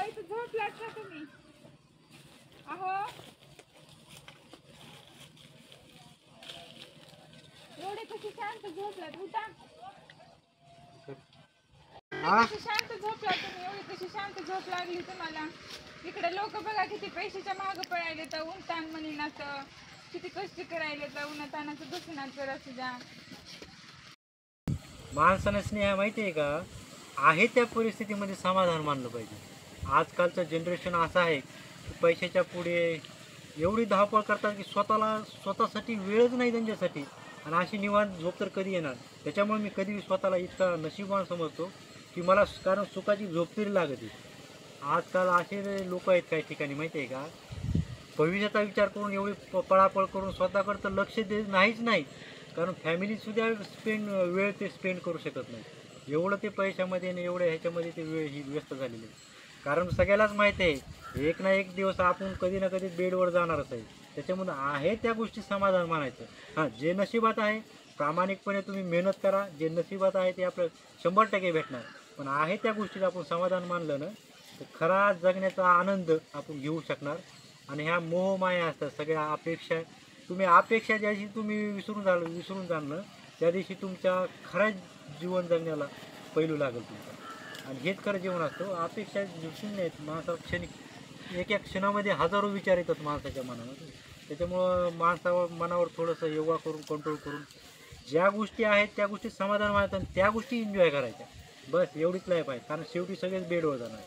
अहो इथं झोपलात का तुम्ही? अहो एवढे कशी शांत झोपलात? उठा. कशी शांत झोपलात तुम्ही? एवढी कशी शांत झोप लागली तुम्हाला? इकडे लोक बघा किती पैशाच्या मागं पळायले तर ऊन ताण म्हणीनाचं, किती कष्ट करायले तर उन्हातानाचं दुसण्याचं असू द्या. माणसानं स्नेह माहिती आहे का, आहे त्या परिस्थितीमध्ये समाधान मानलं पाहिजे. आजकालचं जनरेशन असं आहे की पैशाच्या पुढे एवढी धावपळ करतात की स्वतःसाठी वेळच नाही त्यांच्यासाठी. आणि अशी निवांत झोप तर कधी येणार. त्याच्यामुळे मी कधी स्वतःला इतका नशीबवान समजतो की मला कारण सुखाची झोप तरी लागते. आजकाल असे लोक आहेत काही ठिकाणी माहिती आहे का, भविष्याचा विचार करून एवढी पळापळ करून स्वतःकडे तर लक्ष देत नाही. कारण फॅमिलीसुद्धा वेळ ते स्पेंड करू शकत नाही. एवढं ते पैशामध्ये आणि एवढं ह्याच्यामध्ये ते वेळ ही व्यस्त झालेली आहे. कारण सगळ्यालाच माहिती आहे एक ना एक दिवस आपण कधी ना कधी बेडवर जाणारच आहे. त्याच्यामुळे आहे त्या गोष्टी समाधान मानायचं. हां, जे नशिबात आहे प्रामाणिकपणे तुम्ही मेहनत करा. जे नशिबात आहे ते आपलं 100% भेटणार. पण आहे त्या गोष्टीत आपण समाधान मानलं ना, तर खरा जगण्याचा आनंद आपण घेऊ शकणार. आणि ह्या मोहमाया असतात सगळ्या अपेक्षा. तुम्ही अपेक्षा ज्या दिवशी तुम्ही विसरून जाल ना, त्या दिवशी तुमच्या खऱ्या जीवन जगण्याला पैलू लागेल तुमचा. आणि हेच खरं जीवन असतं. अपेक्षा शून्य आहेत. माणसा एक एक क्षणामध्ये हजारो विचार येतात माणसाच्या मनामध्ये. त्याच्यामुळं मनावर थोडंसं योगा करून कंट्रोल करून ज्या गोष्टी आहेत त्या गोष्टी समाधान मानतात आणि त्या गोष्टी एन्जॉय करायच्या. बस एवढीच लाईफ आहे. कारण शेवटी सगळेच बेडवर जाणार.